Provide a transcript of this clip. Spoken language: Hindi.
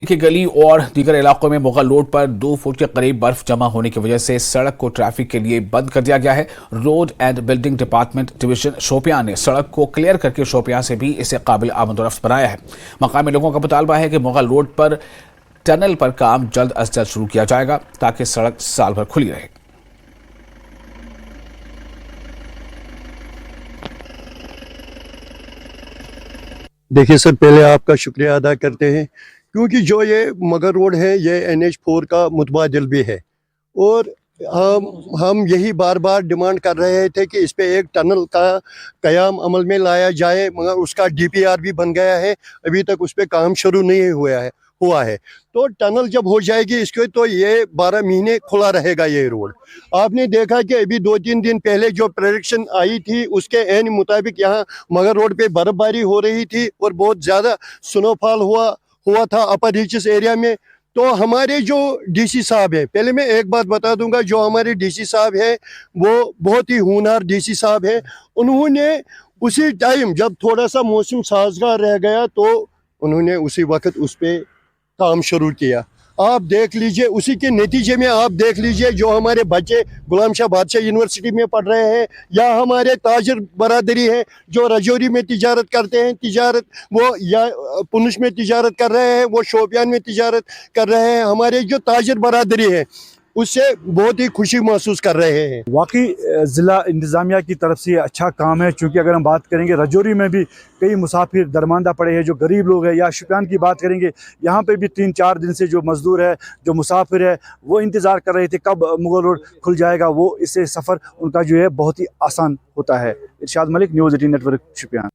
की गली और दीगर इलाकों में मुगल रोड पर 2 फुट के करीब बर्फ जमा होने की वजह से सड़क को ट्रैफिक के लिए बंद कर दिया गया है। Road and building department division Shopian ने सड़क को क्लियर करके शोपियां से भी इसे काबिल आमदोरफ्त बनाया है। मकामी लोगों का मुतालबा है कि मुगल रोड पर टनल पर काम जल्द अज जल्द शुरू किया जाएगा ताकि सड़क साल भर खुली रहे। देखिए सर, पहले आपका शुक्रिया अदा करते हैं क्योंकि जो ये मगर रोड है ये NH4 का मुतबादिल भी है और हम यही बार बार डिमांड कर रहे थे कि इस पे एक टनल का क़याम अमल में लाया जाए, मगर उसका DPR भी बन गया है, अभी तक उस पे काम शुरू नहीं हुआ है। तो टनल जब हो जाएगी इसके तो ये 12 महीने खुला रहेगा ये रोड। आपने देखा कि अभी 2-3 दिन पहले जो प्रेडिक्शन आई थी उसके एन मुताबिक यहाँ मगर रोड पे बर्फबारी हो रही थी और बहुत ज़्यादा स्नोफॉल हुआ था अपर रीचेस एरिया में। तो हमारे जो DC साहब है, पहले मैं एक बात बता दूंगा, जो हमारे DC साहब है वो बहुत ही होनहार DC साहब है। उन्होंने उसी टाइम जब थोड़ा सा मौसम साजगार रह गया तो उन्होंने उसी वक्त उस पर काम शुरू किया। आप देख लीजिए, उसी के नतीजे में आप देख लीजिए जो हमारे बच्चे गुलाम शाह बादशाह यूनिवर्सिटी में पढ़ रहे हैं या हमारे ताजर बरादरी है जो रजौरी में तिजारत करते हैं, वो या पुनछ में तिजारत कर रहे हैं, वो शोपियान में तिजारत कर रहे हैं, हमारे जो ताजर बरादरी है उससे बहुत ही खुशी महसूस कर रहे हैं। वाकई ज़िला इंतज़ामिया की तरफ से अच्छा काम है, क्योंकि अगर हम बात करेंगे रजौरी में भी कई मुसाफिर दरमांदा पड़े हैं जो गरीब लोग हैं, या शुपियान की बात करेंगे यहाँ पे भी 3-4 दिन से जो मज़दूर है, जो मुसाफिर है, वो इंतज़ार कर रहे थे कब मुगल रोड खुल जाएगा। वो इससे सफ़र उनका जो है बहुत ही आसान होता है। इरशाद मलिक, न्यूज़ 18 नेटवर्क, शुपियान।